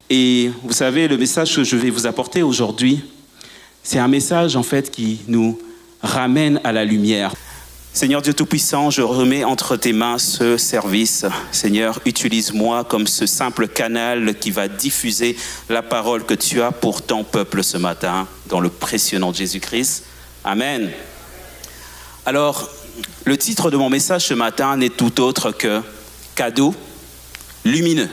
Et vous savez, le message que je vais vous apporter aujourd'hui, c'est un message en fait qui nous ramène à la lumière. Seigneur Dieu Tout-Puissant, je remets entre tes mains ce service. Seigneur, utilise-moi comme ce simple canal qui va diffuser la parole que tu as pour ton peuple ce matin, dans le précieux nom de Jésus-Christ. Amen. Alors, le titre de mon message ce matin n'est tout autre que « Cadeau lumineux ».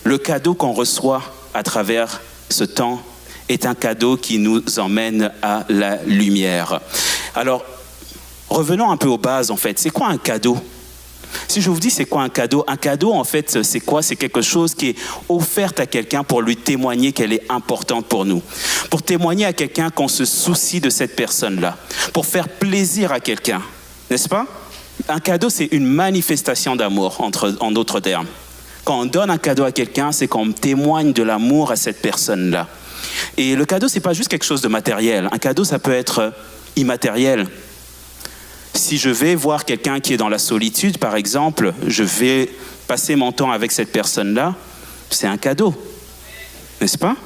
Le cadeau qu'on reçoit à travers ce temps est un cadeau qui nous emmène à la lumière. Alors, revenons un peu aux bases en fait. C'est quoi un cadeau ? Si je vous dis c'est quoi un cadeau en fait c'est quoi ? C'est quelque chose qui est offert à quelqu'un pour lui témoigner qu'elle est importante pour nous. Pour témoigner à quelqu'un qu'on se soucie de cette personne-là. Pour faire plaisir à quelqu'un, n'est-ce pas ? Un cadeau c'est une manifestation d'amour en d'autres termes. Quand on donne un cadeau à quelqu'un, c'est qu'on témoigne de l'amour à cette personne-là. Et le cadeau, c'est pas juste quelque chose de matériel. Un cadeau, ça peut être immatériel. Si je vais voir quelqu'un qui est dans la solitude, par exemple, je vais passer mon temps avec cette personne-là, c'est un cadeau, n'est-ce pas ?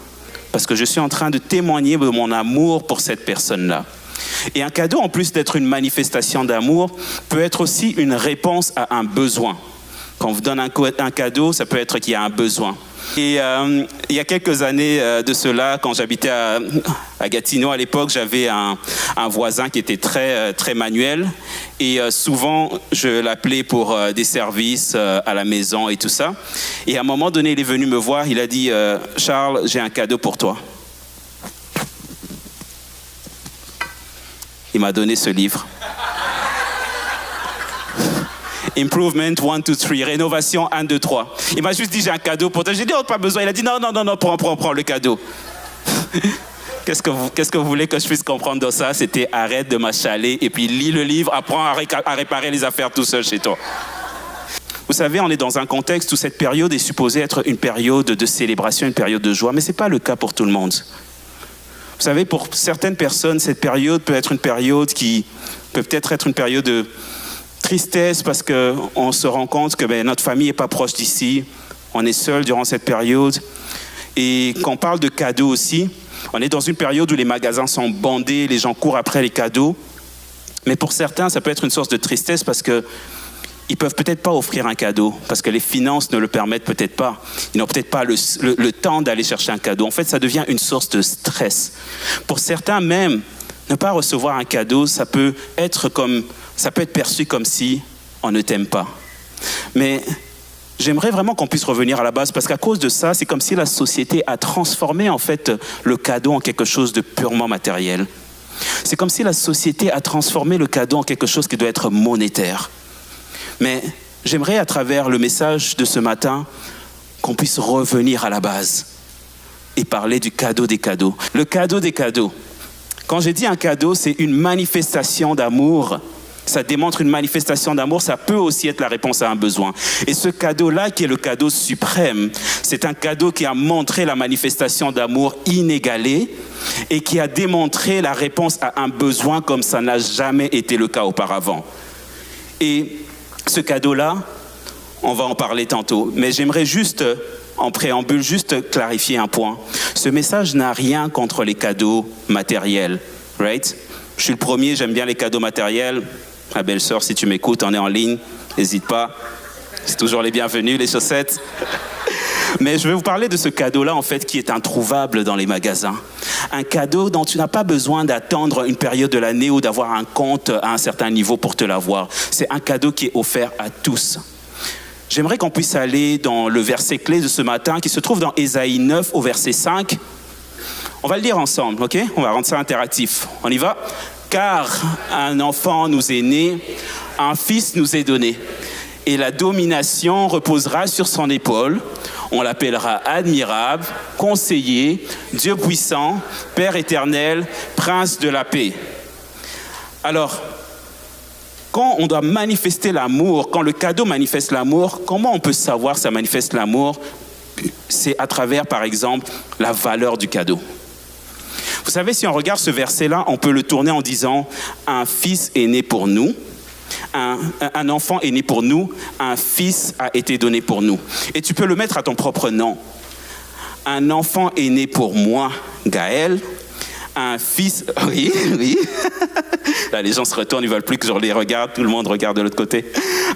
Parce que je suis en train de témoigner de mon amour pour cette personne-là. Et un cadeau, en plus d'être une manifestation d'amour, peut être aussi une réponse à un besoin. Quand on vous donne un cadeau, ça peut être qu'il y a un besoin. Et il y a quelques années de cela, quand j'habitais à Gatineau à l'époque, j'avais un voisin qui était très manuel. Et souvent, je l'appelais pour des services à la maison et tout ça. Et à un moment donné, il est venu me voir, il a dit « Charles, j'ai un cadeau pour toi ». Il m'a donné ce livre. Improvement 1, 2, 3, rénovation 1, 2, 3. Il m'a juste dit j'ai un cadeau pour toi. J'ai dit oh, pas besoin. Il a dit non, prends le cadeau. Qu'est-ce que vous voulez que je puisse comprendre de ça ? C'était arrête de m'achaler et puis lis le livre, apprends à réparer les affaires tout seul chez toi. Vous savez, on est dans un contexte où cette période est supposée être une période de célébration, une période de joie, mais ce n'est pas le cas pour tout le monde. Vous savez, pour certaines personnes, cette période peut être une période qui peut peut-être être une période de tristesse parce qu'on se rend compte que notre famille n'est pas proche d'ici, on est seul durant cette période. Et quand on parle de cadeaux aussi, on est dans une période où les magasins sont bondés, les gens courent après les cadeaux. Mais pour certains, ça peut être une source de tristesse parce qu'ils ne peuvent peut-être pas offrir un cadeau, parce que les finances ne le permettent peut-être pas. Ils n'ont peut-être pas le temps d'aller chercher un cadeau. En fait, ça devient une source de stress. Pour certains même, ne pas recevoir un cadeau, ça peut être perçu comme si on ne t'aime pas. Mais j'aimerais vraiment qu'on puisse revenir à la base, parce qu'à cause de ça, c'est comme si la société a transformé en fait le cadeau en quelque chose de purement matériel. C'est comme si la société a transformé le cadeau en quelque chose qui doit être monétaire. Mais j'aimerais, à travers le message de ce matin, qu'on puisse revenir à la base et parler du cadeau des cadeaux. Le cadeau des cadeaux. Quand j'ai dit un cadeau, c'est une manifestation d'amour. Ça démontre une manifestation d'amour, ça peut aussi être la réponse à un besoin. Et ce cadeau-là, qui est le cadeau suprême, c'est un cadeau qui a montré la manifestation d'amour inégalée et qui a démontré la réponse à un besoin comme ça n'a jamais été le cas auparavant. Et ce cadeau-là, on va en parler tantôt, mais j'aimerais juste, en préambule, juste clarifier un point. Ce message n'a rien contre les cadeaux matériels, right? Je suis le premier, j'aime bien les cadeaux matériels. Ma belle-sœur, si tu m'écoutes, on est en ligne, n'hésite pas. C'est toujours les bienvenus, les chaussettes. Mais je vais vous parler de ce cadeau-là, en fait, qui est introuvable dans les magasins. Un cadeau dont tu n'as pas besoin d'attendre une période de l'année ou d'avoir un compte à un certain niveau pour te l'avoir. C'est un cadeau qui est offert à tous. J'aimerais qu'on puisse aller dans le verset clé de ce matin, qui se trouve dans Ésaïe 9 au verset 5. On va le lire ensemble, ok ? On va rendre ça interactif. On y va ? Car un enfant nous est né, un fils nous est donné. Et la domination reposera sur son épaule. On l'appellera admirable, conseiller, Dieu puissant, Père éternel, prince de la paix. Alors, quand on doit manifester l'amour, quand le cadeau manifeste l'amour, comment on peut savoir que ça manifeste l'amour ? C'est à travers, par exemple, la valeur du cadeau. Vous savez, si on regarde ce verset-là, on peut le tourner en disant « Un fils est né pour nous ». Un enfant est né pour nous, un fils a été donné pour nous. Et tu peux le mettre à ton propre nom. un enfant est né pour moi, Gaël. Un fils, oui. Là, les gens se retournent, ils ne veulent plus que je les regarde, tout le monde regarde de l'autre côté.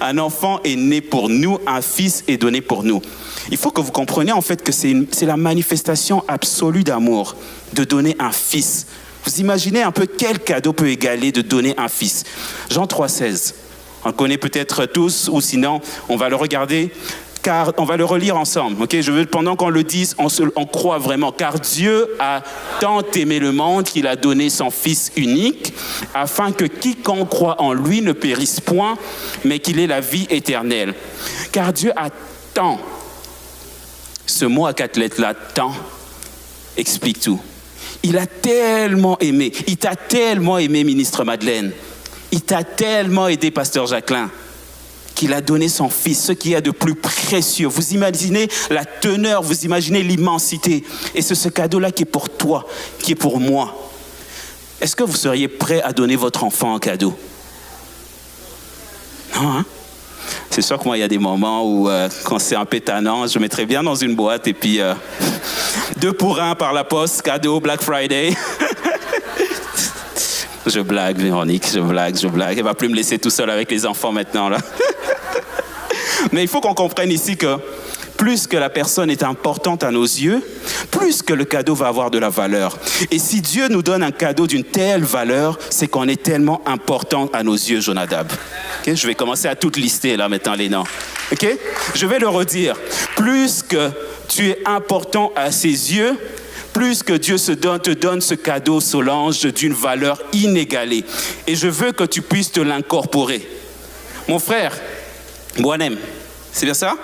Un enfant est né pour nous, un fils est donné pour nous. Il faut que vous compreniez en fait que c'est la manifestation absolue d'amour, de donner un fils. Vous imaginez un peu quel cadeau peut égaler de donner un fils. Jean 3,16, on le connaît peut-être tous, ou sinon on va le regarder. Car on va le relire ensemble, ok? Je veux, pendant qu'on le dise, on croit vraiment. Car Dieu a tant aimé le monde qu'il a donné son Fils unique, afin que quiconque croit en lui ne périsse point, mais qu'il ait la vie éternelle. Car Dieu a tant, ce mot à 4 lettres là, tant, explique tout. Il a tellement aimé, il t'a tellement aimé, ministre Madeleine. Il t'a tellement aidé, pasteur Jacqueline, qu'il a donné son fils, ce qu'il y a de plus précieux. Vous imaginez la teneur, vous imaginez l'immensité. Et c'est ce cadeau-là qui est pour toi, qui est pour moi. Est-ce que vous seriez prêt à donner votre enfant en cadeau? Non, hein? C'est sûr que moi, il y a des moments où, quand c'est un peu tannant, je mettrais bien dans une boîte et puis 2 pour 1 par la poste, cadeau, Black Friday. Je blague, Véronique, je blague. Elle ne va plus me laisser tout seul avec les enfants maintenant, là. Mais il faut qu'on comprenne ici que plus que la personne est importante à nos yeux, plus que le cadeau va avoir de la valeur. Et si Dieu nous donne un cadeau d'une telle valeur, c'est qu'on est tellement important à nos yeux, Jonadab. Okay? Je vais commencer à tout lister là maintenant les noms. Okay? Je vais le redire. Plus que tu es important à ses yeux, plus que Dieu te donne ce cadeau, Solange, d'une valeur inégalée. Et je veux que tu puisses te l'incorporer. Mon frère, Boanem, c'est bien ça?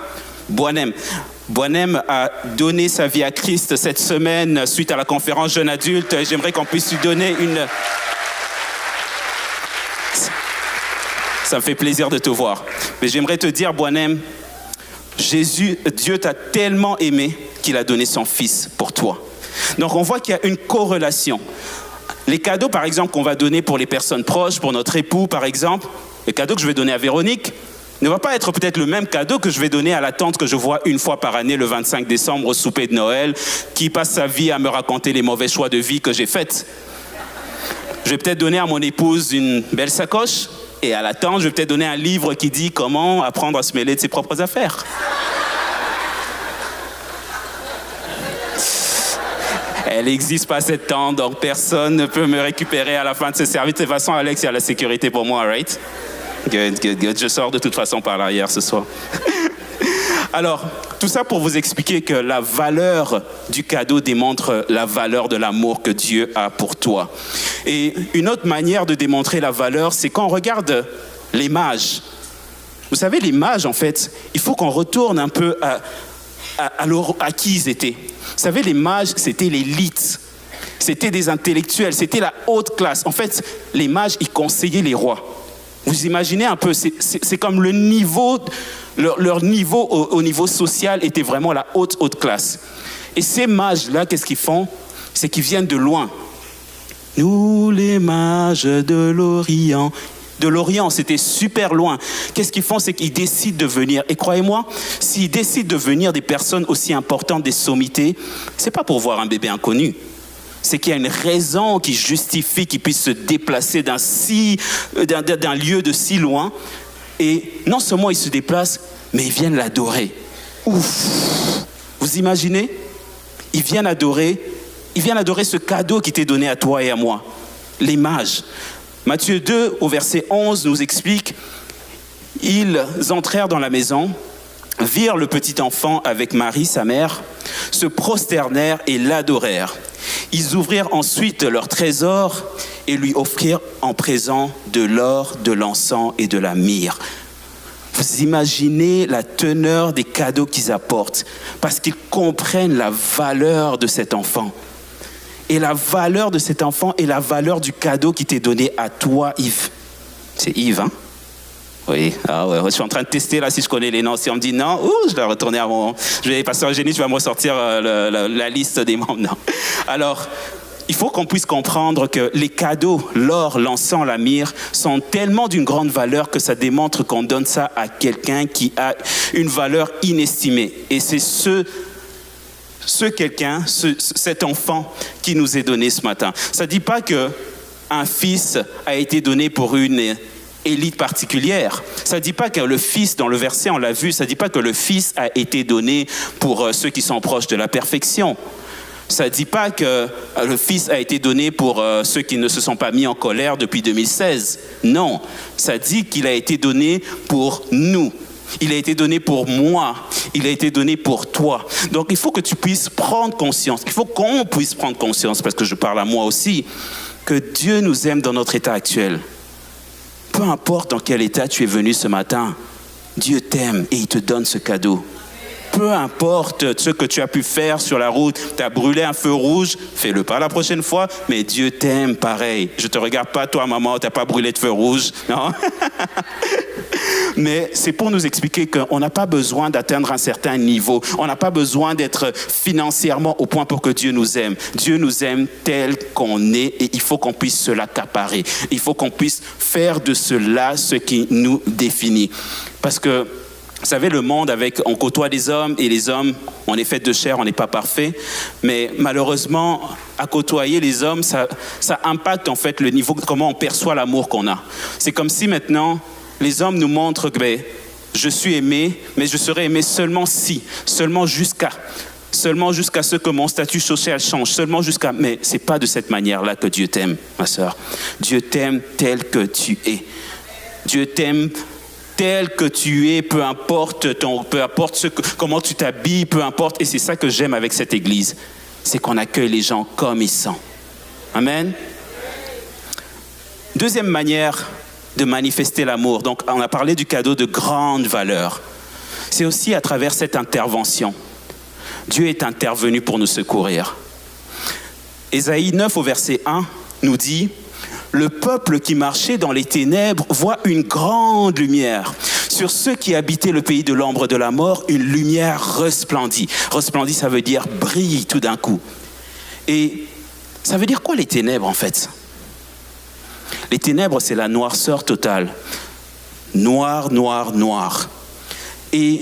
Boanem a donné sa vie à Christ cette semaine suite à la conférence Jeunes Adultes. J'aimerais qu'on puisse lui donner une... Ça me fait plaisir de te voir. Mais j'aimerais te dire, Boanem, Dieu t'a tellement aimé qu'il a donné son Fils pour toi. Donc on voit qu'il y a une corrélation. Les cadeaux, par exemple, qu'on va donner pour les personnes proches, pour notre époux, par exemple, le cadeau que je vais donner à Véronique ne va pas être peut-être le même cadeau que je vais donner à la tante que je vois une fois par année, le 25 décembre, au souper de Noël, qui passe sa vie à me raconter les mauvais choix de vie que j'ai faits. Je vais peut-être donner à mon épouse une belle sacoche, et à la tante, je vais peut-être donner un livre qui dit comment apprendre à se mêler de ses propres affaires. Elle n'existe pas cette tante, donc personne ne peut me récupérer à la fin de ce service. De toute façon, Alex, il y a la sécurité pour moi, right? Good. Je sors de toute façon par l'arrière ce soir. Alors, tout ça pour vous expliquer que la valeur du cadeau démontre la valeur de l'amour que Dieu a pour toi. Et une autre manière de démontrer la valeur, c'est quand on regarde les mages. Vous savez, les mages, en fait, il faut qu'on retourne un peu à qui ils étaient. Vous savez, les mages, c'était l'élite. C'était des intellectuels, c'était la haute classe. En fait, les mages, ils conseillaient les rois. Vous imaginez un peu, c'est comme le niveau, leur niveau au niveau social était vraiment la haute classe. Et ces mages-là, qu'est-ce qu'ils font? C'est qu'ils viennent de loin. Nous, les mages de l'Orient. De l'Orient, c'était super loin. Qu'est-ce qu'ils font? C'est qu'ils décident de venir. Et croyez-moi, s'ils décident de venir des personnes aussi importantes, des sommités, c'est pas pour voir un bébé inconnu. C'est qu'il y a une raison qui justifie qu'ils puissent se déplacer d'un lieu de si loin. Et non seulement ils se déplacent, mais ils viennent l'adorer. Ouf! Vous imaginez? Ils viennent adorer ce cadeau qui t'est donné à toi et à moi. Les mages. Matthieu 2, au verset 11, nous explique, ils entrèrent dans la maison, virent le petit enfant avec Marie, sa mère, se prosternèrent et l'adorèrent. Ils ouvrirent ensuite leur trésor et lui offrirent en présent de l'or, de l'encens et de la myrrhe. Vous imaginez la teneur des cadeaux qu'ils apportent parce qu'ils comprennent la valeur de cet enfant. Et la valeur de cet enfant est la valeur du cadeau qui t'est donné à toi, Yves. C'est Yves, hein? Oui, je suis en train de tester là si je connais les noms. Si on me dit non, je vais retourner à mon... Pasteur Eugénie, tu vas me ressortir la liste des membres. Non. Alors, il faut qu'on puisse comprendre que les cadeaux, l'or, l'encens, la myrrhe, sont tellement d'une grande valeur que ça démontre qu'on donne ça à quelqu'un qui a une valeur inestimée. Et c'est ce cet enfant qui nous est donné ce matin. Ça ne dit pas qu'un fils a été donné pour une élite particulière. Ça ne dit pas que le fils, dans le verset, on l'a vu, ça ne dit pas que le fils a été donné pour ceux qui sont proches de la perfection. Ça ne dit pas que le Fils a été donné pour ceux qui ne se sont pas mis en colère depuis 2016. Non, ça dit qu'il a été donné pour nous. Il a été donné pour moi. Il a été donné pour toi. Donc, il faut que tu puisses prendre conscience. Il faut qu'on puisse prendre conscience, parce que je parle à moi aussi, que Dieu nous aime dans notre état actuel. Peu importe dans quel état tu es venu ce matin, Dieu t'aime et il te donne ce cadeau. Peu importe ce que tu as pu faire sur la route, tu as brûlé un feu rouge, fais-le pas la prochaine fois, mais Dieu t'aime pareil. Je te regarde pas, toi maman, tu n'as pas brûlé de feu rouge, non? Mais c'est pour nous expliquer qu'on n'a pas besoin d'atteindre un certain niveau. On n'a pas besoin d'être financièrement au point pour que Dieu nous aime. Dieu nous aime tel qu'on est et il faut qu'on puisse se l'accaparer. Il faut qu'on puisse faire de cela ce qui nous définit. Parce que, vous savez, le monde, on côtoie des hommes et les hommes, on est fait de chair, on n'est pas parfait. Mais malheureusement, à côtoyer les hommes, ça impacte en fait le niveau, comment on perçoit l'amour qu'on a. C'est comme si maintenant, les hommes nous montrent que je suis aimé, mais je serai aimé seulement jusqu'à ce que mon statut social change, mais c'est pas de cette manière-là que Dieu t'aime, ma sœur. Dieu t'aime tel que tu es. Dieu t'aime tel que tu es, peu importe comment tu t'habilles, peu importe. Et c'est ça que j'aime avec cette église, c'est qu'on accueille les gens comme ils sont. Amen. Deuxième manière de manifester l'amour. Donc, on a parlé du cadeau de grande valeur. C'est aussi à travers cette intervention. Dieu est intervenu pour nous secourir. Ésaïe 9 au verset 1 nous dit: le peuple qui marchait dans les ténèbres voit une grande lumière. Sur ceux qui habitaient le pays de l'ombre de la mort, une lumière resplendit. Resplendit, ça veut dire brille tout d'un coup. Et ça veut dire quoi les ténèbres en fait? Les ténèbres, c'est la noirceur totale. Noir, noir, noir. Et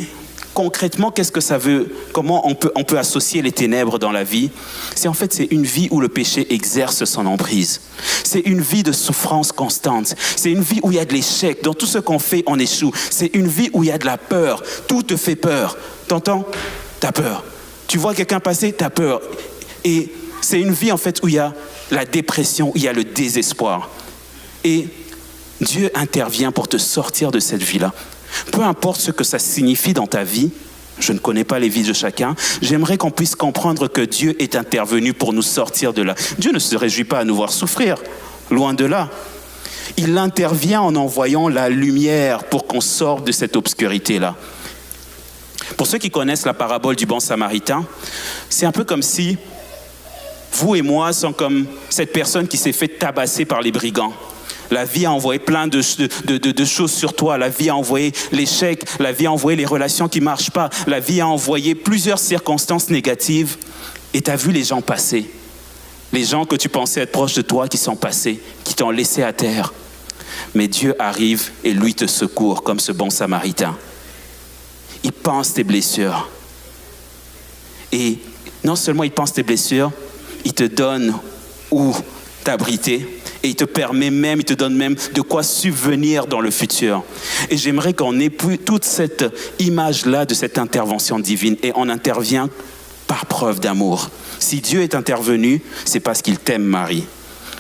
concrètement, qu'est-ce que ça veut? Comment on peut associer les ténèbres dans la vie? C'est une vie où le péché exerce son emprise. C'est une vie de souffrance constante. C'est une vie où il y a de l'échec. Dans tout ce qu'on fait, on échoue. C'est une vie où il y a de la peur. Tout te fait peur. T'entends? T'as peur. Tu vois quelqu'un passer, t'as peur. Et c'est une vie en fait où il y a la dépression, où il y a le désespoir. Et Dieu intervient pour te sortir de cette vie-là. Peu importe ce que ça signifie dans ta vie, je ne connais pas les vies de chacun, j'aimerais qu'on puisse comprendre que Dieu est intervenu pour nous sortir de là. Dieu ne se réjouit pas à nous voir souffrir, loin de là. Il intervient en envoyant la lumière pour qu'on sorte de cette obscurité-là. Pour ceux qui connaissent la parabole du bon samaritain, c'est un peu comme si vous et moi sommes comme cette personne qui s'est fait tabasser par les brigands. La vie a envoyé plein de choses sur toi. La vie a envoyé l'échec. La vie a envoyé les relations qui ne marchent pas. La vie a envoyé plusieurs circonstances négatives. Et tu as vu les gens passer. Les gens que tu pensais être proches de toi qui sont passés, qui t'ont laissé à terre. Mais Dieu arrive et lui te secourt comme ce bon samaritain. Il pense tes blessures. Et non seulement il pense tes blessures, il te donne où t'abriter. Et il te donne même de quoi subvenir dans le futur. Et j'aimerais qu'on ait toute cette image-là de cette intervention divine. Et on intervient par preuve d'amour. Si Dieu est intervenu, c'est parce qu'il t'aime, Marie.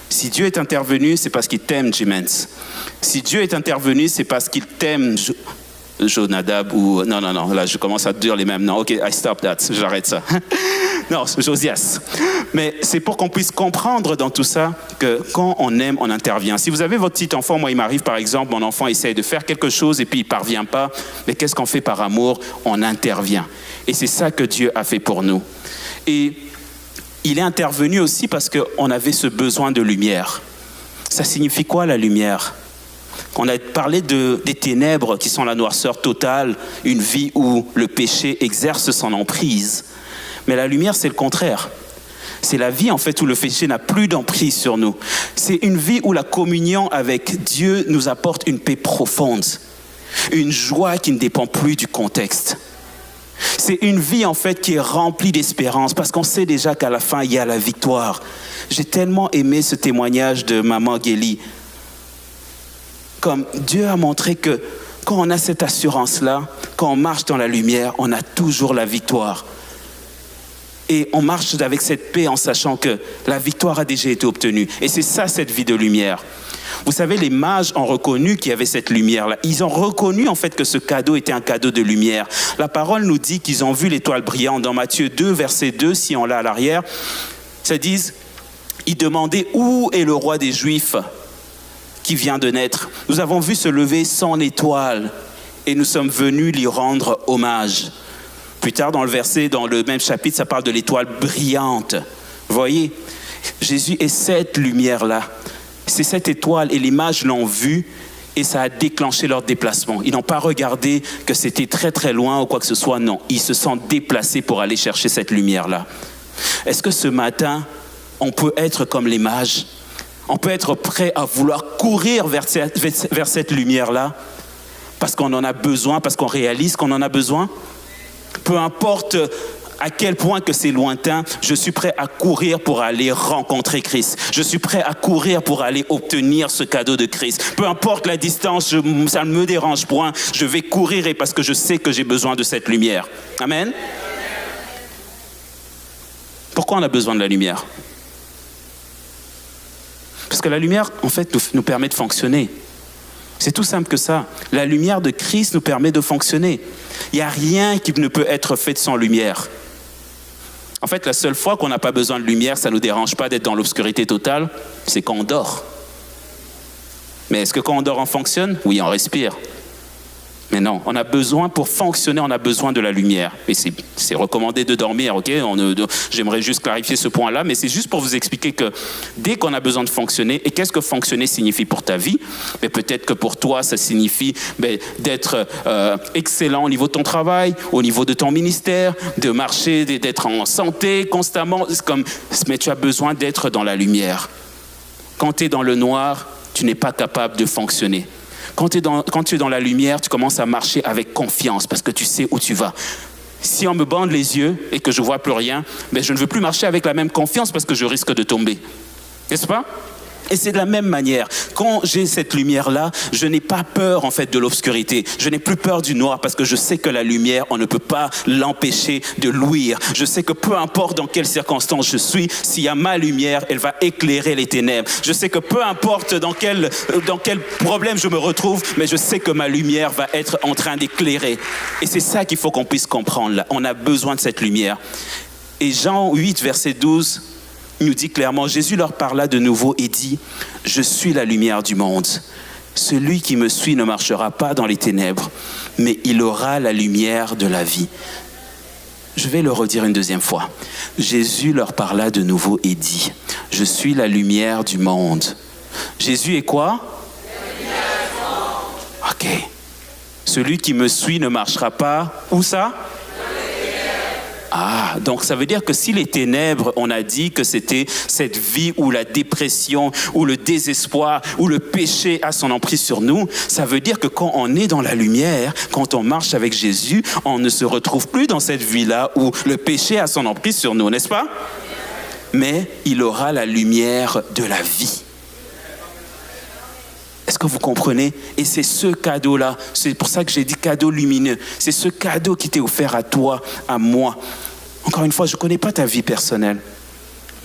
Si Dieu est intervenu, c'est parce qu'il t'aime, Jimens. Si Dieu est intervenu, c'est parce qu'il t'aime, Jonadab ou... Non, là je commence à dire les mêmes noms. Ok, I stop that, j'arrête ça. Non, Josias. Mais c'est pour qu'on puisse comprendre dans tout ça que quand on aime, on intervient. Si vous avez votre petit enfant, moi il m'arrive par exemple, mon enfant essaye de faire quelque chose et puis il ne parvient pas. Mais qu'est-ce qu'on fait par amour? On intervient. Et c'est ça que Dieu a fait pour nous. Et il est intervenu aussi parce qu'on avait ce besoin de lumière. Ça signifie quoi la lumière? On a parlé des ténèbres qui sont la noirceur totale, une vie où le péché exerce son emprise. Mais la lumière, c'est le contraire. C'est la vie, en fait, où le péché n'a plus d'emprise sur nous. C'est une vie où la communion avec Dieu nous apporte une paix profonde, une joie qui ne dépend plus du contexte. C'est une vie en fait qui est remplie d'espérance parce qu'on sait déjà qu'à la fin, il y a la victoire. J'ai tellement aimé ce témoignage de maman Guélie. Comme Dieu a montré que quand on a cette assurance-là, quand on marche dans la lumière, on a toujours la victoire. Et on marche avec cette paix en sachant que la victoire a déjà été obtenue. Et c'est ça, cette vie de lumière. Vous savez, les mages ont reconnu qu'il y avait cette lumière-là. Ils ont reconnu en fait que ce cadeau était un cadeau de lumière. La parole nous dit qu'ils ont vu l'étoile brillante. Dans Matthieu 2, verset 2, si on l'a à l'arrière, ça dit, ils demandaient où est le roi des Juifs qui vient de naître. Nous avons vu se lever son étoile et nous sommes venus lui rendre hommage. Plus tard dans le verset, dans le même chapitre, ça parle de l'étoile brillante. Vous voyez, Jésus est cette lumière-là. C'est cette étoile et les mages l'ont vue et ça a déclenché leur déplacement. Ils n'ont pas regardé que c'était très très loin ou quoi que ce soit, non. Ils se sont déplacés pour aller chercher cette lumière-là. Est-ce que ce matin, on peut être comme les mages? On peut être prêt à vouloir courir vers cette lumière-là parce qu'on en a besoin, parce qu'on réalise qu'on en a besoin? Peu importe à quel point que c'est lointain, je suis prêt à courir pour aller rencontrer Christ. Je suis prêt à courir pour aller obtenir ce cadeau de Christ. Peu importe la distance, ça ne me dérange point. Je vais courir et parce que je sais que j'ai besoin de cette lumière. Amen. Pourquoi on a besoin de la lumière? Parce que la lumière, en fait, nous permet de fonctionner. C'est tout simple que ça. La lumière de Christ nous permet de fonctionner. Il n'y a rien qui ne peut être fait sans lumière. En fait, la seule fois qu'on n'a pas besoin de lumière, ça ne nous dérange pas d'être dans l'obscurité totale, c'est quand on dort. Mais est-ce que quand on dort, on fonctionne? Oui, on respire. Mais non, on a besoin, pour fonctionner, on a besoin de la lumière. Et c'est recommandé de dormir, ok? J'aimerais juste clarifier ce point-là, mais c'est juste pour vous expliquer que dès qu'on a besoin de fonctionner, et qu'est-ce que fonctionner signifie pour ta vie? Mais peut-être que pour toi, ça signifie d'être excellent au niveau de ton travail, au niveau de ton ministère, de marcher, d'être en santé constamment. Mais tu as besoin d'être dans la lumière. Quand tu es dans le noir, tu n'es pas capable de fonctionner. Quand tu es dans la lumière, tu commences à marcher avec confiance parce que tu sais où tu vas. Si on me bande les yeux et que je ne vois plus rien, je ne veux plus marcher avec la même confiance parce que je risque de tomber. N'est-ce pas? Et c'est de la même manière. Quand j'ai cette lumière-là, je n'ai pas peur en fait de l'obscurité. Je n'ai plus peur du noir parce que je sais que la lumière, on ne peut pas l'empêcher de luire. Je sais que peu importe dans quelles circonstances je suis, s'il y a ma lumière, elle va éclairer les ténèbres. Je sais que peu importe dans quel problème je me retrouve, mais je sais que ma lumière va être en train d'éclairer. Et c'est ça qu'il faut qu'on puisse comprendre là. On a besoin de cette lumière. Et Jean 8, verset 12, nous dit clairement, Jésus leur parla de nouveau et dit, « Je suis la lumière du monde. Celui qui me suit ne marchera pas dans les ténèbres, mais il aura la lumière de la vie. » Je vais le redire une deuxième fois. Jésus leur parla de nouveau et dit, « Je suis la lumière du monde. » Jésus est quoi? La lumière du monde. Ok. Celui qui me suit ne marchera pas. Où ça? Ah, donc ça veut dire que si les ténèbres, on a dit que c'était cette vie où la dépression, où le désespoir, où le péché a son emprise sur nous, ça veut dire que quand on est dans la lumière, quand on marche avec Jésus, on ne se retrouve plus dans cette vie-là où le péché a son emprise sur nous, n'est-ce pas? Mais il aura la lumière de la vie. Est-ce que vous comprenez? Et c'est ce cadeau-là, c'est pour ça que j'ai dit cadeau lumineux. C'est ce cadeau qui t'est offert à toi, à moi. Encore une fois, je ne connais pas ta vie personnelle.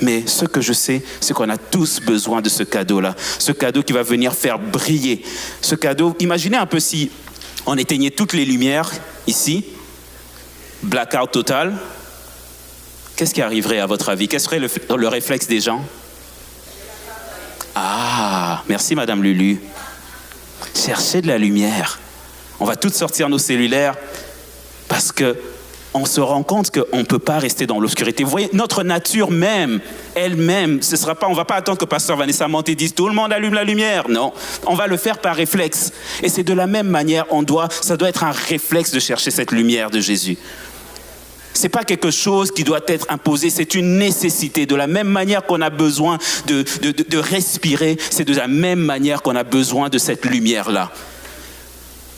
Mais ce que je sais, c'est qu'on a tous besoin de ce cadeau-là. Ce cadeau qui va venir faire briller. Ce cadeau, imaginez un peu si on éteignait toutes les lumières ici, blackout total. Qu'est-ce qui arriverait à votre avis? Quel serait le réflexe des gens? Ah, merci Madame Lulu. Chercher de la lumière. On va toutes sortir nos cellulaires parce qu'on se rend compte qu'on ne peut pas rester dans l'obscurité. Vous voyez, notre nature même, elle-même, on ne va pas attendre que Pasteur Vanessa monte et dise « tout le monde allume la lumière ». Non, on va le faire par réflexe. Et c'est de la même manière, ça doit être un réflexe de chercher cette lumière de Jésus. Ce n'est pas quelque chose qui doit être imposé, c'est une nécessité. De la même manière qu'on a besoin de respirer, c'est de la même manière qu'on a besoin de cette lumière-là.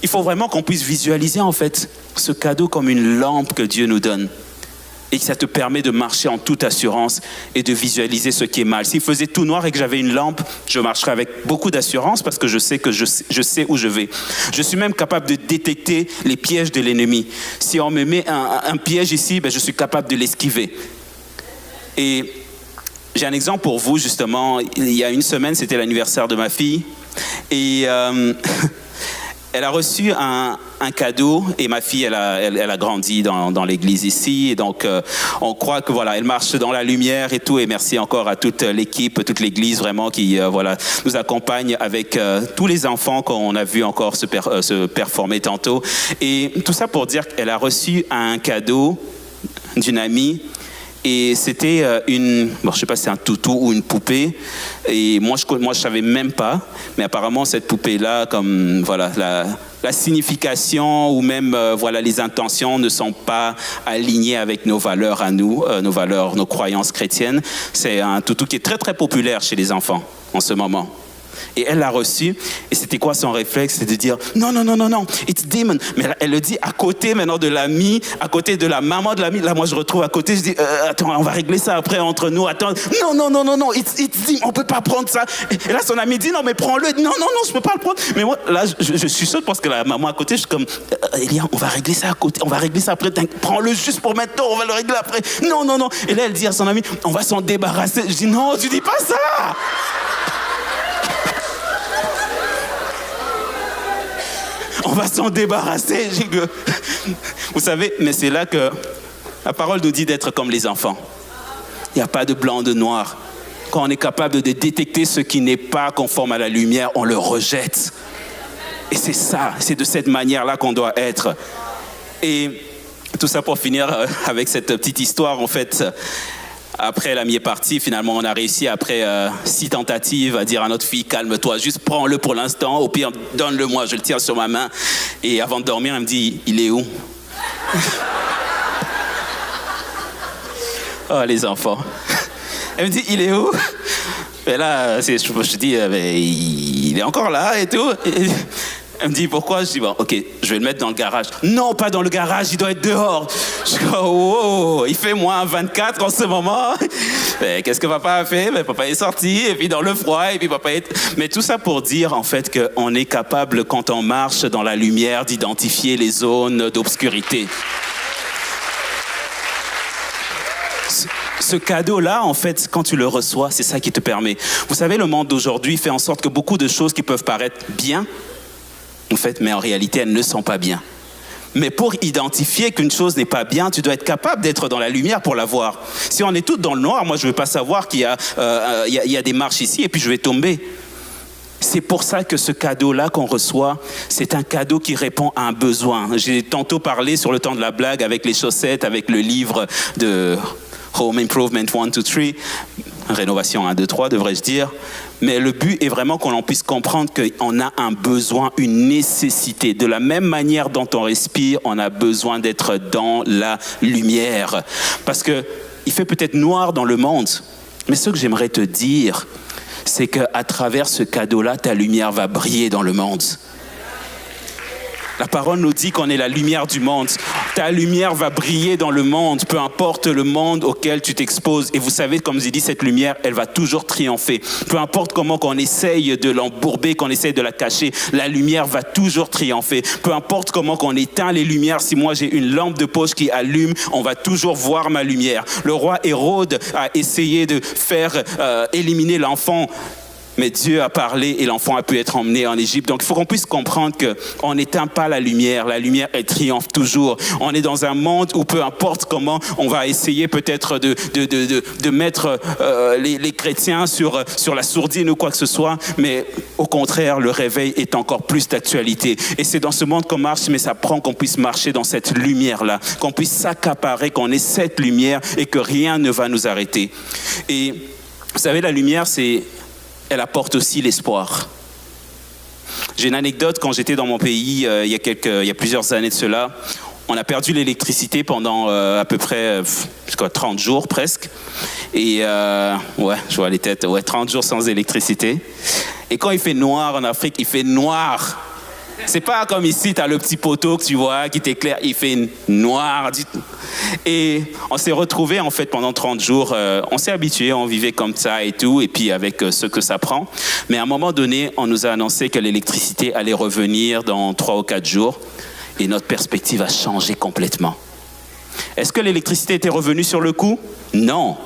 il faut vraiment qu'on puisse visualiser en fait ce cadeau comme une lampe que Dieu nous donne. Et que ça te permet de marcher en toute assurance et de visualiser ce qui est mal. S'il faisait tout noir et que j'avais une lampe, je marcherais avec beaucoup d'assurance parce que je sais où je vais. Je suis même capable de détecter les pièges de l'ennemi. Si on me met un piège ici, je suis capable de l'esquiver. Et j'ai un exemple pour vous, justement. Il y a une semaine, c'était l'anniversaire de ma fille. Et elle a reçu un cadeau et ma fille, elle a grandi dans l'église ici. Et donc, on croit que voilà, elle marche dans la lumière et tout. Et merci encore à toute l'équipe, toute l'église vraiment qui nous accompagne avec tous les enfants qu'on a vu encore se performer tantôt. Et tout ça pour dire qu'elle a reçu un cadeau d'une amie. Et c'était je sais pas si c'est un toutou ou une poupée. Et moi, je savais même pas. Mais apparemment, cette poupée-là, comme voilà, la signification ou même les intentions ne sont pas alignées avec nos valeurs à nous, nos croyances chrétiennes. C'est un toutou qui est très, très populaire chez les enfants en ce moment. Et elle l'a reçu, et c'était quoi son réflexe? C'est de dire non, it's demon. Mais elle le dit à côté maintenant de l'ami, à côté de la maman de l'ami. Là, moi, je retrouve à côté, je dis attends, on va régler ça après entre nous. Attends, non, it's demon, on peut pas prendre ça. Et là, son ami dit non, mais prends-le. Non, je peux pas le prendre. Mais moi, là, je suis sûr parce que la maman à côté, je suis comme Elia, on va régler ça à côté, on va régler ça après. Prends-le juste pour maintenant, on va le régler après. Non. Et là, elle dit à son ami, on va s'en débarrasser. Je dis non, tu dis pas ça. On va s'en débarrasser. Vous savez, mais c'est là que la parole nous dit d'être comme les enfants. Il n'y a pas de blanc, de noir. Quand on est capable de détecter ce qui n'est pas conforme à la lumière, on le rejette. Et c'est ça, c'est de cette manière-là qu'on doit être. Et tout ça pour finir avec cette petite histoire, en fait. Après, l'ami est parti. Finalement, on a réussi, après 6 tentatives, à dire à notre fille, calme-toi, juste prends-le pour l'instant. Au pire, donne-le-moi, je le tiens sur ma main. Et avant de dormir, elle me dit, il est où? Oh, les enfants. Elle me dit, il est où? Et là, je dis, il est encore là et tout. Et elle me dit, pourquoi? Je dis, bon, ok, je vais le mettre dans le garage. Non, pas dans le garage, il doit être dehors. Je dis, oh, il fait moins 24 en ce moment. Mais qu'est-ce que papa a fait? Mais papa est sorti, et puis dans le froid, et puis papa est... Mais tout ça pour dire, en fait, qu'on est capable, quand on marche dans la lumière, d'identifier les zones d'obscurité. Ce cadeau-là, en fait, quand tu le reçois, c'est ça qui te permet. Vous savez, le monde d'aujourd'hui fait en sorte que beaucoup de choses qui peuvent paraître bien, en fait, mais en réalité, elles ne sont pas bien. Mais pour identifier qu'une chose n'est pas bien, tu dois être capable d'être dans la lumière pour la voir. Si on est tous dans le noir, moi, je ne veux pas savoir qu'il y a des marches ici et puis je vais tomber. C'est pour ça que ce cadeau-là qu'on reçoit, c'est un cadeau qui répond à un besoin. J'ai tantôt parlé sur le temps de la blague avec les chaussettes, avec le livre de Home Improvement 1, 2, 3, rénovation 1, 2, 3, devrais-je dire. Mais le but est vraiment qu'on puisse comprendre qu'on a un besoin, une nécessité. De la même manière dont on respire, on a besoin d'être dans la lumière. Parce qu'il fait peut-être noir dans le monde, mais ce que j'aimerais te dire, c'est qu'à travers ce cadeau-là, ta lumière va briller dans le monde. La parole nous dit qu'on est la lumière du monde. Ta lumière va briller dans le monde, peu importe le monde auquel tu t'exposes. Et vous savez, comme je dis, cette lumière, elle va toujours triompher. Peu importe comment qu'on essaye de l'embourber, qu'on essaye de la cacher, la lumière va toujours triompher. Peu importe comment qu'on éteint les lumières, si moi j'ai une lampe de poche qui allume, on va toujours voir ma lumière. Le roi Hérode a essayé de faire éliminer l'enfant. Mais Dieu a parlé et l'enfant a pu être emmené en Égypte. Donc il faut qu'on puisse comprendre qu'on n'éteint pas la lumière, elle triomphe toujours. On est dans un monde où peu importe comment on va essayer peut-être de mettre les chrétiens sur la sourdine ou quoi que ce soit, mais au contraire, le réveil est encore plus d'actualité. Et c'est dans ce monde qu'on marche, mais ça prend qu'on puisse marcher dans cette lumière-là, qu'on puisse s'accaparer, qu'on ait cette lumière et que rien ne va nous arrêter. Et vous savez, la lumière, elle apporte aussi l'espoir. J'ai une anecdote, quand j'étais dans mon pays, il y a plusieurs années de cela, on a perdu l'électricité pendant à peu près 30 jours presque. Et je vois les têtes, 30 jours sans électricité. Et quand il fait noir en Afrique, il fait noir. C'est pas comme ici, tu as le petit poteau que tu vois qui t'éclaire, il fait noir. Et on s'est retrouvés en fait pendant 30 jours, on s'est habitués, on vivait comme ça et tout, et puis avec ce que ça prend. Mais à un moment donné, on nous a annoncé que l'électricité allait revenir dans 3 ou 4 jours, et notre perspective a changé complètement. Est-ce que l'électricité était revenue sur le coup? Non.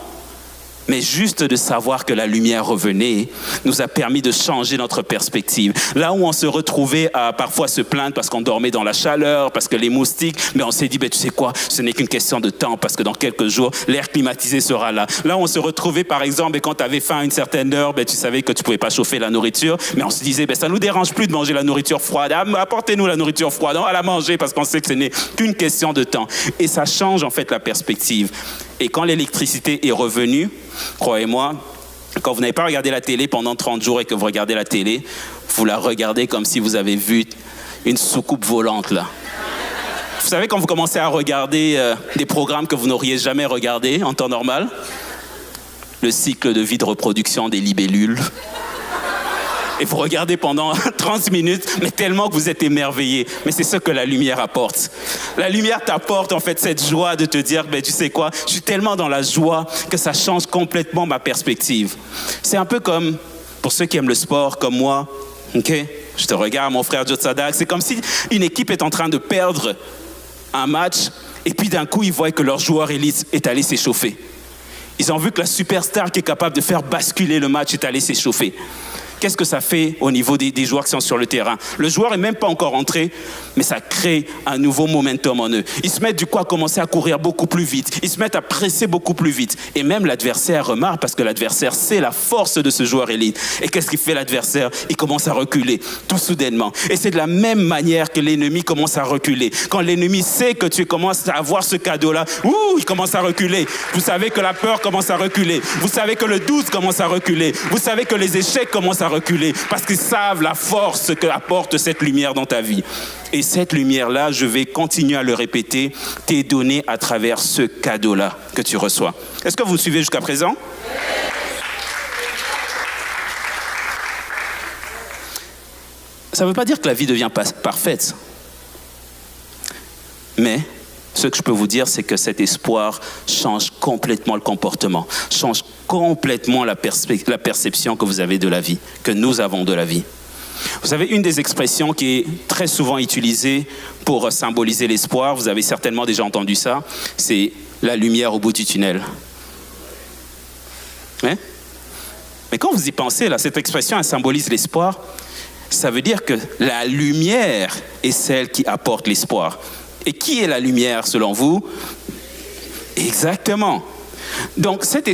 Mais juste de savoir que la lumière revenait nous a permis de changer notre perspective. Là où on se retrouvait à parfois se plaindre parce qu'on dormait dans la chaleur, parce que les moustiques, mais on s'est dit, tu sais quoi, ce n'est qu'une question de temps parce que dans quelques jours, l'air climatisé sera là. Là où on se retrouvait par exemple, et quand tu avais faim à une certaine heure, tu savais que tu ne pouvais pas chauffer la nourriture, mais on se disait, ça ne nous dérange plus de manger la nourriture froide. Apportez-nous la nourriture froide, on va la manger parce qu'on sait que ce n'est qu'une question de temps. Et ça change en fait la perspective. Et quand l'électricité est revenue, croyez-moi, quand vous n'avez pas regardé la télé pendant 30 jours et que vous regardez la télé, vous la regardez comme si vous avez vu une soucoupe volante là. Vous savez, quand vous commencez à regarder des programmes que vous n'auriez jamais regardés en temps normal, le cycle de vie de reproduction des libellules, et vous regardez pendant 30 minutes, mais tellement que vous êtes émerveillé. Mais c'est ce que la lumière apporte. La lumière t'apporte en fait cette joie de te dire, tu sais quoi, je suis tellement dans la joie que ça change complètement ma perspective. C'est un peu comme, pour ceux qui aiment le sport comme moi, ok, je te regarde mon frère Jotsadak, c'est comme si une équipe est en train de perdre un match et puis d'un coup ils voient que leur joueur élite est allé s'échauffer. Ils ont vu que la superstar qui est capable de faire basculer le match est allé s'échauffer. Qu'est-ce que ça fait au niveau des joueurs qui sont sur le terrain? Le joueur n'est même pas encore entré, mais ça crée un nouveau momentum en eux. Ils se mettent du coup à commencer à courir beaucoup plus vite. Ils se mettent à presser beaucoup plus vite. Et même l'adversaire remarque, parce que l'adversaire sait la force de ce joueur élite. Et qu'est-ce qu'il fait l'adversaire? Il commence à reculer, tout soudainement. Et c'est de la même manière que l'ennemi commence à reculer. Quand l'ennemi sait que tu commences à avoir ce cadeau-là, il commence à reculer. Vous savez que la peur commence à reculer. Vous savez que le doute commence à reculer. Vous savez que les échecs commencent à reculer parce qu'ils savent la force que apporte cette lumière dans ta vie. Et cette lumière-là, je vais continuer à le répéter, t'est donnée à travers ce cadeau-là que tu reçois. Est-ce que vous me suivez jusqu'à présent? Ça ne veut pas dire que la vie devient parfaite. Mais ce que je peux vous dire, c'est que cet espoir change complètement le comportement, change complètement la perception que vous avez de la vie, que nous avons de la vie. Vous savez, une des expressions qui est très souvent utilisée pour symboliser l'espoir, vous avez certainement déjà entendu ça, c'est la lumière au bout du tunnel. Mais quand vous y pensez, là, cette expression, elle symbolise l'espoir. Ça veut dire que la lumière est celle qui apporte l'espoir. Et qui est la lumière selon vous? Exactement. Donc cette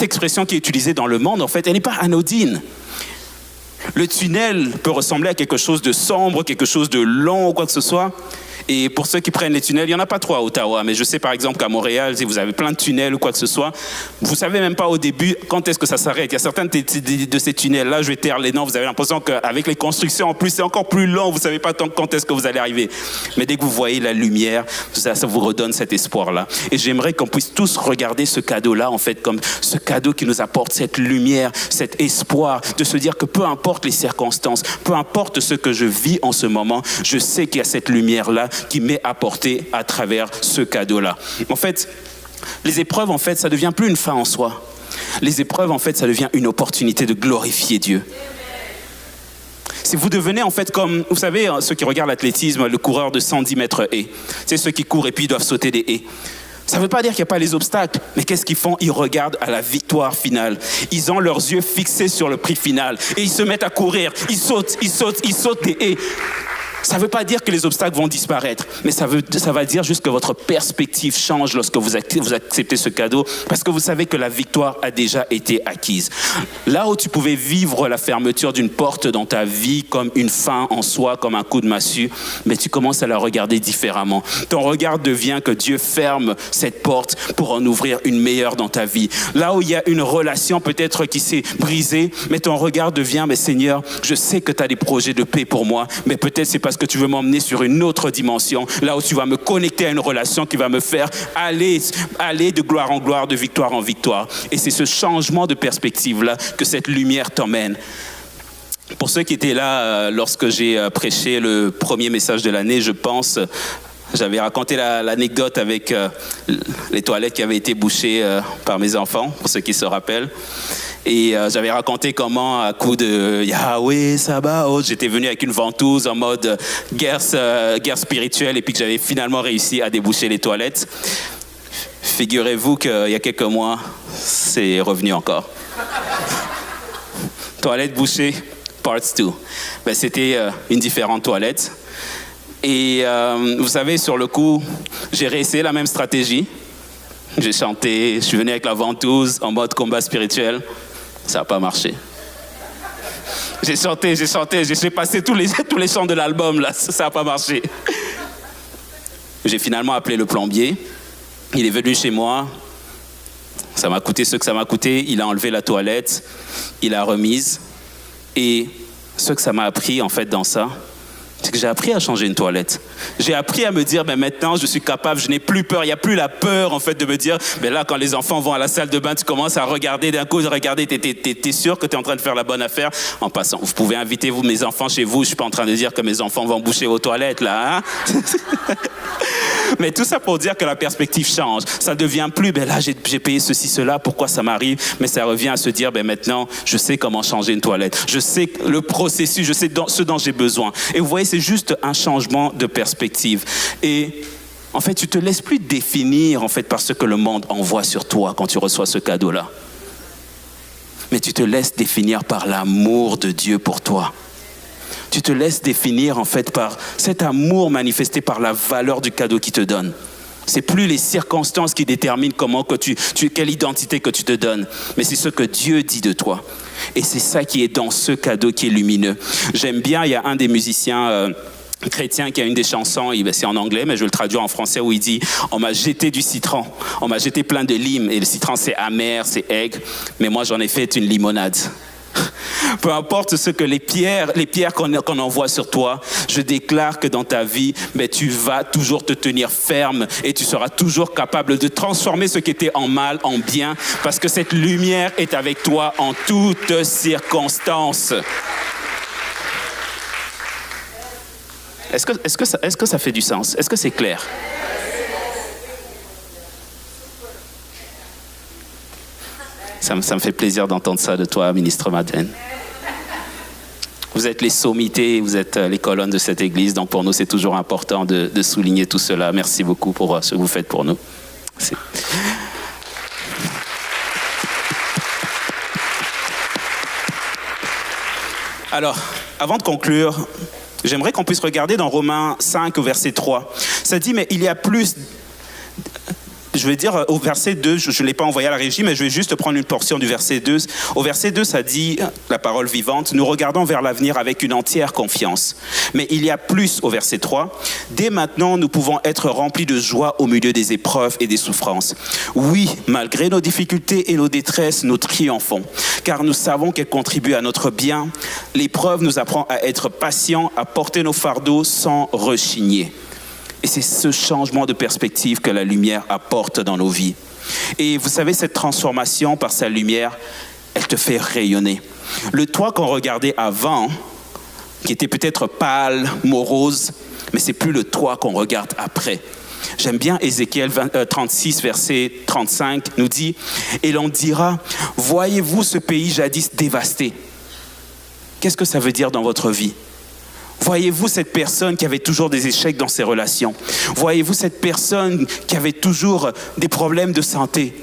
expression qui est utilisée dans le monde, en fait, elle n'est pas anodine. Le tunnel peut ressembler à quelque chose de sombre, quelque chose de long ou quoi que ce soit. Et pour ceux qui prennent les tunnels, il n'y en a pas trop à Ottawa, mais je sais par exemple qu'à Montréal, si vous avez plein de tunnels ou quoi que ce soit, vous ne savez même pas au début quand est-ce que ça s'arrête. Il y a certains de ces tunnels-là, je vais taire les noms, vous avez l'impression qu'avec les constructions, en plus, c'est encore plus long, vous ne savez pas quand est-ce que vous allez arriver. Mais dès que vous voyez la lumière, ça vous redonne cet espoir-là. Et j'aimerais qu'on puisse tous regarder ce cadeau-là, en fait, comme ce cadeau qui nous apporte cette lumière, cet espoir, de se dire que peu importe les circonstances, peu importe ce que je vis en ce moment, je sais qu'il y a cette lumière-là qui m'est apporté à travers ce cadeau-là. En fait, les épreuves, en fait, ça ne devient plus une fin en soi. Les épreuves, en fait, ça devient une opportunité de glorifier Dieu. Si vous devenez, en fait, comme, vous savez, ceux qui regardent l'athlétisme, le coureur de 110 mètres haies, c'est ceux qui courent et puis ils doivent sauter des haies. Ça ne veut pas dire qu'il n'y a pas les obstacles, mais qu'est-ce qu'ils font? Ils regardent à la victoire finale. Ils ont leurs yeux fixés sur le prix final et ils se mettent à courir. Ils sautent des haies. Ça ne veut pas dire que les obstacles vont disparaître, mais ça va dire juste que votre perspective change lorsque vous acceptez ce cadeau, parce que vous savez que la victoire a déjà été acquise. Là où tu pouvais vivre la fermeture d'une porte dans ta vie comme une fin en soi, comme un coup de massue, mais tu commences à la regarder différemment. Ton regard devient que Dieu ferme cette porte pour en ouvrir une meilleure dans ta vie. Là où il y a une relation peut-être qui s'est brisée, mais ton regard devient, mais Seigneur, je sais que tu as des projets de paix pour moi, mais peut-être c'est parce que tu veux m'emmener sur une autre dimension, là où tu vas me connecter à une relation qui va me faire aller de gloire en gloire, de victoire en victoire. Et c'est ce changement de perspective-là que cette lumière t'emmène. Pour ceux qui étaient là lorsque j'ai prêché le premier message de l'année, je pense, j'avais raconté l'anecdote avec les toilettes qui avaient été bouchées par mes enfants, pour ceux qui se rappellent. Et j'avais raconté comment, à coup de Yahweh, Sabaoth, j'étais venu avec une ventouse en mode guerre spirituelle et puis que j'avais finalement réussi à déboucher les toilettes. Figurez-vous qu'il y a quelques mois, c'est revenu encore. Toilette bouchée, parts 2. Ben, c'était une différente toilette. Et vous savez, sur le coup, j'ai réessayé la même stratégie. J'ai chanté, je suis venu avec la ventouse en mode combat spirituel. Ça n'a pas marché. J'ai chanté, j'ai passé tous les chants de l'album, là, ça n'a pas marché. J'ai finalement appelé le plombier. Il est venu chez moi. Ça m'a coûté ce que ça m'a coûté. Il a enlevé la toilette, il a remise. Et ce que ça m'a appris, en fait, dans ça, c'est que j'ai appris à changer une toilette. J'ai appris à me dire, ben maintenant, je suis capable, je n'ai plus peur. Il n'y a plus la peur, en fait, de me dire, ben là, quand les enfants vont à la salle de bain, tu commences à regarder d'un coup, t'es sûr que tu es en train de faire la bonne affaire. En passant, vous pouvez inviter mes enfants chez vous. Je ne suis pas en train de dire que mes enfants vont boucher vos toilettes, là. Hein? Mais tout ça pour dire que la perspective change. Ça ne devient plus, ben là, j'ai payé ceci, cela, pourquoi ça m'arrive? Mais ça revient à se dire, ben maintenant, je sais comment changer une toilette. Je sais le processus, je sais ce dont j'ai besoin. Et vous voyez, c'est juste un changement de perspective. Et en fait, tu ne te laisses plus définir en fait, par ce que le monde envoie sur toi quand tu reçois ce cadeau-là. Mais tu te laisses définir par l'amour de Dieu pour toi. Tu te laisses définir en fait par cet amour manifesté par la valeur du cadeau qu'il te donne. C'est plus les circonstances qui déterminent quelle identité que tu te donnes, mais c'est ce que Dieu dit de toi. Et c'est ça qui est dans ce cadeau qui est lumineux. J'aime bien, il y a un des musiciens chrétiens qui a une des chansons, c'est en anglais, mais je vais le traduire en français, où il dit « On m'a jeté du citron, on m'a jeté plein de limes, et le citron c'est amer, c'est aigre, mais moi j'en ai fait une limonade. » Peu importe ce que les pierres qu'on envoie sur toi, je déclare que dans ta vie, tu vas toujours te tenir ferme et tu seras toujours capable de transformer ce qui était en mal en bien, parce que cette lumière est avec toi en toutes circonstances. Est-ce que ça fait du sens? Est-ce que c'est clair? Ça me fait plaisir d'entendre ça de toi, ministre Madeleine. Vous êtes les sommités, vous êtes les colonnes de cette église, donc pour nous, c'est toujours important de souligner tout cela. Merci beaucoup pour ce que vous faites pour nous. Merci. Alors, avant de conclure, j'aimerais qu'on puisse regarder dans Romains 5, au verset 3. Ça dit, mais il y a plus... Je vais dire au verset 2, je ne l'ai pas envoyé à la régie, mais je vais juste prendre une portion du verset 2. Au verset 2, ça dit, la parole vivante, nous regardons vers l'avenir avec une entière confiance. Mais il y a plus au verset 3. Dès maintenant, nous pouvons être remplis de joie au milieu des épreuves et des souffrances. Oui, malgré nos difficultés et nos détresses, nous triomphons, car nous savons qu'elles contribuent à notre bien. L'épreuve nous apprend à être patients, à porter nos fardeaux sans rechigner. Et c'est ce changement de perspective que la lumière apporte dans nos vies. Et vous savez, cette transformation par sa lumière, elle te fait rayonner. Le toi qu'on regardait avant, qui était peut-être pâle, morose, mais c'est plus le toi qu'on regarde après. J'aime bien Ézéchiel 36, verset 35, nous dit « Et l'on dira, voyez-vous ce pays jadis dévasté ?» Qu'est-ce que ça veut dire dans votre vie? Voyez-vous cette personne qui avait toujours des échecs dans ses relations? Voyez-vous cette personne qui avait toujours des problèmes de santé?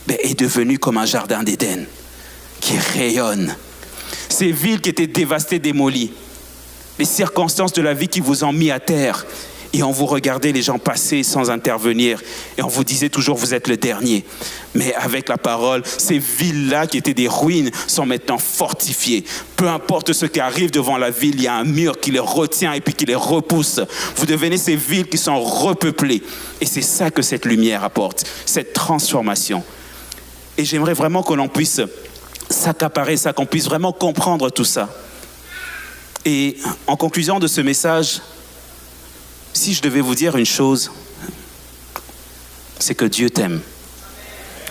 Est devenue comme un jardin d'Éden qui rayonne. Ces villes qui étaient dévastées, démolies, les circonstances de la vie qui vous ont mis à terre, et on vous regardait les gens passer sans intervenir, et on vous disait toujours vous êtes le dernier. Mais avec la parole, ces villes-là qui étaient des ruines sont maintenant fortifiées. Peu importe ce qui arrive devant la ville, il y a un mur qui les retient et puis qui les repousse. Vous devenez ces villes qui sont repeuplées. Et c'est ça que cette lumière apporte, cette transformation. Et j'aimerais vraiment que l'on puisse s'accaparer ça, qu'on puisse vraiment comprendre tout ça. Et en conclusion de ce message, si je devais vous dire une chose, c'est que Dieu t'aime.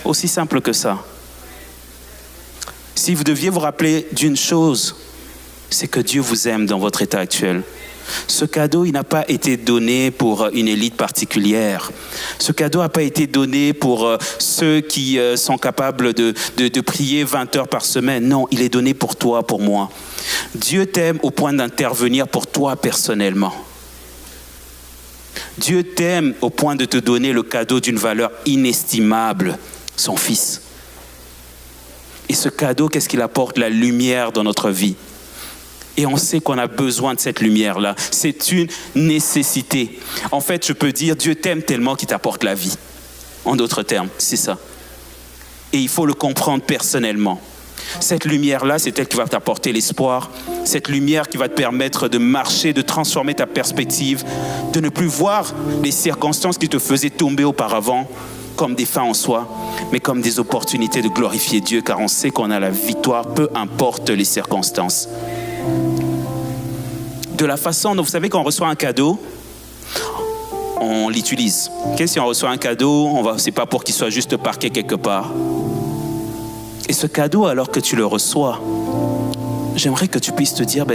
Aussi simple que ça. Si vous deviez vous rappeler d'une chose, c'est que Dieu vous aime dans votre état actuel. Ce cadeau, il n'a pas été donné pour une élite particulière. Ce cadeau n'a pas été donné pour ceux qui sont capables de prier 20 heures par semaine. Non, il est donné pour toi, pour moi. Dieu t'aime au point d'intervenir pour toi personnellement. Dieu t'aime au point de te donner le cadeau d'une valeur inestimable, son Fils. Et ce cadeau, qu'est-ce qu'il apporte? La lumière dans notre vie. Et on sait qu'on a besoin de cette lumière-là. C'est une nécessité. En fait, je peux dire, Dieu t'aime tellement qu'il t'apporte la vie. En d'autres termes, c'est ça. Et il faut le comprendre personnellement. Cette lumière-là, c'est elle qui va t'apporter l'espoir. Cette lumière qui va te permettre de marcher, de transformer ta perspective, de ne plus voir les circonstances qui te faisaient tomber auparavant comme des fins en soi, mais comme des opportunités de glorifier Dieu, car on sait qu'on a la victoire, peu importe les circonstances. De la façon dont, vous savez, quand on reçoit un cadeau, on l'utilise. Okay? Si on reçoit un cadeau, c'est pas pour qu'il soit juste parqué quelque part. Et ce cadeau, alors que tu le reçois, j'aimerais que tu puisses te dire,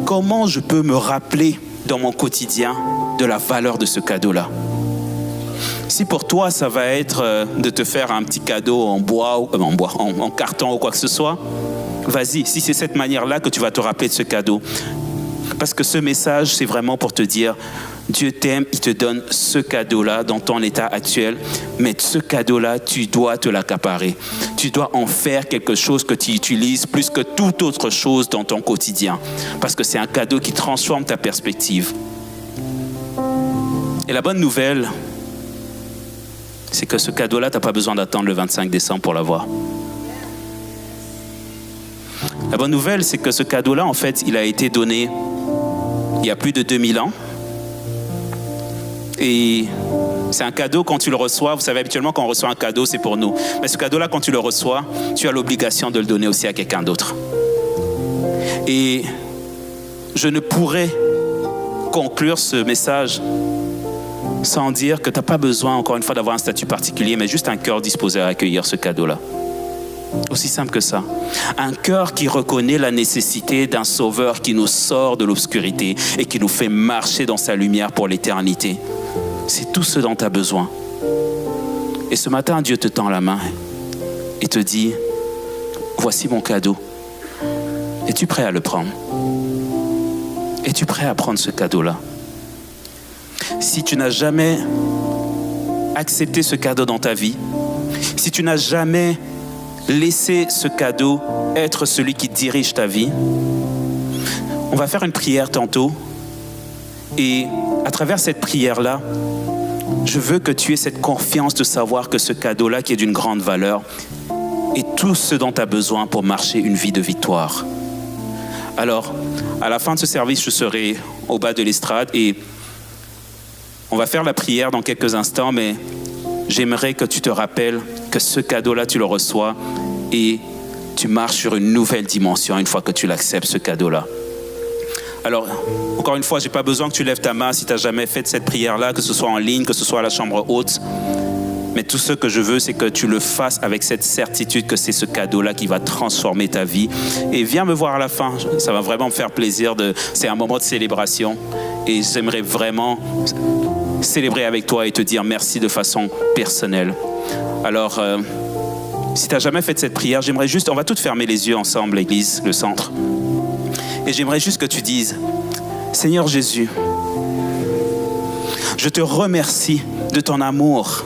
comment je peux me rappeler dans mon quotidien de la valeur de ce cadeau-là? Si pour toi, ça va être de te faire un petit cadeau en carton ou quoi que ce soit, vas-y, si c'est cette manière-là que tu vas te rappeler de ce cadeau. Parce que ce message, c'est vraiment pour te dire, Dieu t'aime, il te donne ce cadeau-là dans ton état actuel, mais ce cadeau-là, tu dois te l'accaparer. Tu dois en faire quelque chose que tu utilises plus que toute autre chose dans ton quotidien. Parce que c'est un cadeau qui transforme ta perspective. Et la bonne nouvelle, c'est que ce cadeau-là, tu n'as pas besoin d'attendre le 25 décembre pour l'avoir. La bonne nouvelle, c'est que ce cadeau-là, en fait, il a été donné il y a plus de 2000 ans. Et c'est un cadeau, quand tu le reçois, vous savez, habituellement, quand on reçoit un cadeau, c'est pour nous. Mais ce cadeau-là, quand tu le reçois, tu as l'obligation de le donner aussi à quelqu'un d'autre. Et je ne pourrais conclure ce message sans dire que tu n'as pas besoin, encore une fois, d'avoir un statut particulier, mais juste un cœur disposé à accueillir ce cadeau-là. Aussi simple que ça. Un cœur qui reconnaît la nécessité d'un sauveur qui nous sort de l'obscurité et qui nous fait marcher dans sa lumière pour l'éternité. C'est tout ce dont tu as besoin. Et ce matin, Dieu te tend la main et te dit, voici mon cadeau. Es-tu prêt à le prendre? Es-tu prêt à prendre ce cadeau-là? Si tu n'as jamais accepté ce cadeau dans ta vie, si tu n'as jamais laissé ce cadeau être celui qui dirige ta vie, on va faire une prière tantôt. Et à travers cette prière-là, je veux que tu aies cette confiance de savoir que ce cadeau-là, qui est d'une grande valeur, est tout ce dont tu as besoin pour marcher une vie de victoire. Alors, à la fin de ce service, je serai au bas de l'estrade et on va faire la prière dans quelques instants, mais j'aimerais que tu te rappelles que ce cadeau-là, tu le reçois et tu marches sur une nouvelle dimension une fois que tu l'acceptes, ce cadeau-là. Alors, encore une fois, je n'ai pas besoin que tu lèves ta main si tu n'as jamais fait cette prière-là, que ce soit en ligne, que ce soit à la chambre haute. Mais tout ce que je veux, c'est que tu le fasses avec cette certitude que c'est ce cadeau-là qui va transformer ta vie. Et viens me voir à la fin, ça va vraiment me faire plaisir. C'est un moment de célébration et j'aimerais vraiment célébrer avec toi et te dire merci de façon personnelle. Alors, si tu n'as jamais fait cette prière, j'aimerais juste, on va tous fermer les yeux ensemble, l'église, le centre. Et j'aimerais juste que tu dises, Seigneur Jésus, je te remercie de ton amour.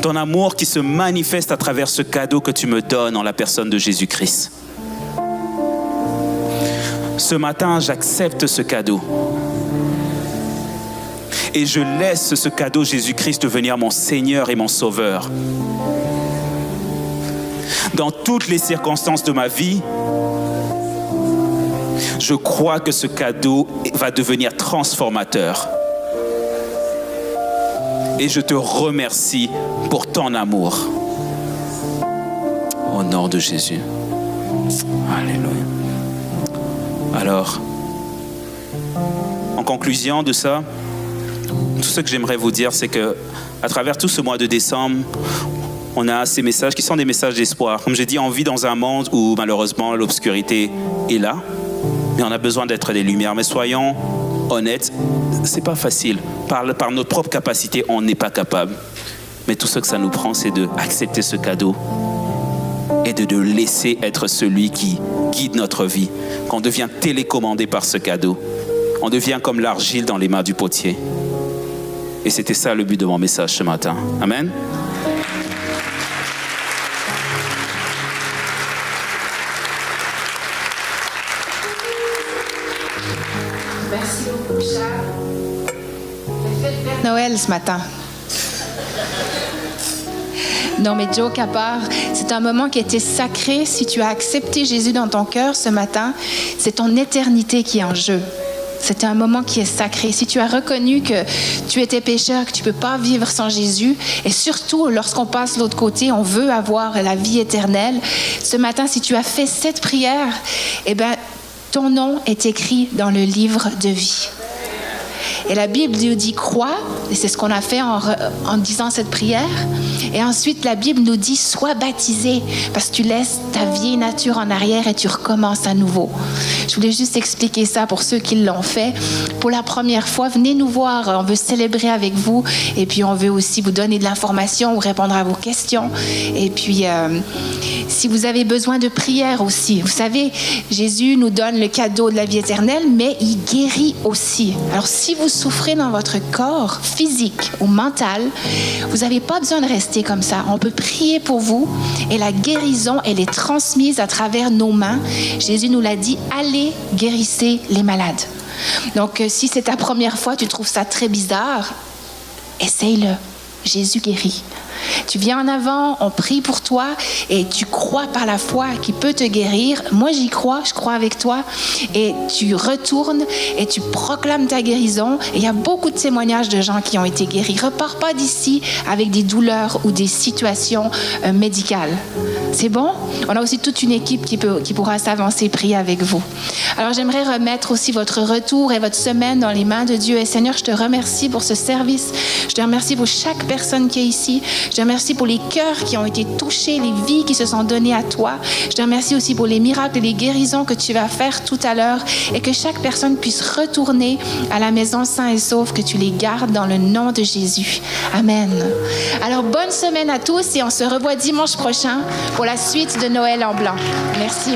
Ton amour qui se manifeste à travers ce cadeau que tu me donnes en la personne de Jésus-Christ. Ce matin, j'accepte ce cadeau. Et je laisse ce cadeau Jésus-Christ devenir mon Seigneur et mon Sauveur. Dans toutes les circonstances de ma vie, je crois que ce cadeau va devenir transformateur. Et je te remercie pour ton amour. Au nom de Jésus. Alléluia. Alors, en conclusion de ça, tout ce que j'aimerais vous dire, c'est que à travers tout ce mois de décembre, on a ces messages qui sont des messages d'espoir. Comme j'ai dit, on vit dans un monde où malheureusement l'obscurité est là, mais on a besoin d'être des lumières. Mais soyons honnêtes, c'est pas facile. Par notre propre capacité, on n'est pas capable. Mais tout ce que ça nous prend, c'est d'accepter ce cadeau et de laisser être celui qui guide notre vie. Qu'on devient télécommandé par ce cadeau. On devient comme l'argile dans les mains du potier. Et c'était ça le but de mon message ce matin. Amen. Merci beaucoup, Charles. Noël ce matin. Non, mais joke à part, c'est un moment qui était sacré. Si tu as accepté Jésus dans ton cœur ce matin, c'est ton éternité qui est en jeu. C'est un moment qui est sacré. Si tu as reconnu que tu étais pécheur, que tu ne peux pas vivre sans Jésus, et surtout lorsqu'on passe de l'autre côté, on veut avoir la vie éternelle. Ce matin, si tu as fait cette prière, eh bien, ton nom est écrit dans le livre de vie. Et la Bible nous dit crois, et c'est ce qu'on a fait en disant cette prière. Et ensuite, la Bible nous dit sois baptisé, parce que tu laisses ta vieille nature en arrière et tu recommences à nouveau. Je voulais juste expliquer ça pour ceux qui l'ont fait. Pour la première fois, venez nous voir, on veut célébrer avec vous et puis on veut aussi vous donner de l'information ou répondre à vos questions. Et puis, si vous avez besoin de prière aussi, vous savez, Jésus nous donne le cadeau de la vie éternelle, mais il guérit aussi. Alors, si vous souffrez dans votre corps physique ou mental, vous n'avez pas besoin de rester comme ça. On peut prier pour vous et la guérison, elle est transmise à travers nos mains. Jésus nous l'a dit, allez, guérissez les malades. Donc, si c'est ta première fois, tu trouves ça très bizarre, essaye-le. Jésus guérit. Tu viens en avant, on prie pour toi et tu crois par la foi qu'il peut te guérir. Moi, j'y crois, je crois avec toi. Et tu retournes et tu proclames ta guérison. Et il y a beaucoup de témoignages de gens qui ont été guéris. Repars pas d'ici avec des douleurs ou des situations médicales. C'est bon? On a aussi toute une équipe qui pourra s'avancer et prier avec vous. Alors, j'aimerais remettre aussi votre retour et votre semaine dans les mains de Dieu. Et Seigneur, je te remercie pour ce service. Je te remercie pour chaque personne qui est ici. Je te remercie pour les cœurs qui ont été touchés, les vies qui se sont données à toi. Je te remercie aussi pour les miracles et les guérisons que tu vas faire tout à l'heure et que chaque personne puisse retourner à la maison sain et sauf, que tu les gardes dans le nom de Jésus. Amen. Alors, bonne semaine à tous et on se revoit dimanche prochain pour la suite de Noël en blanc. Merci.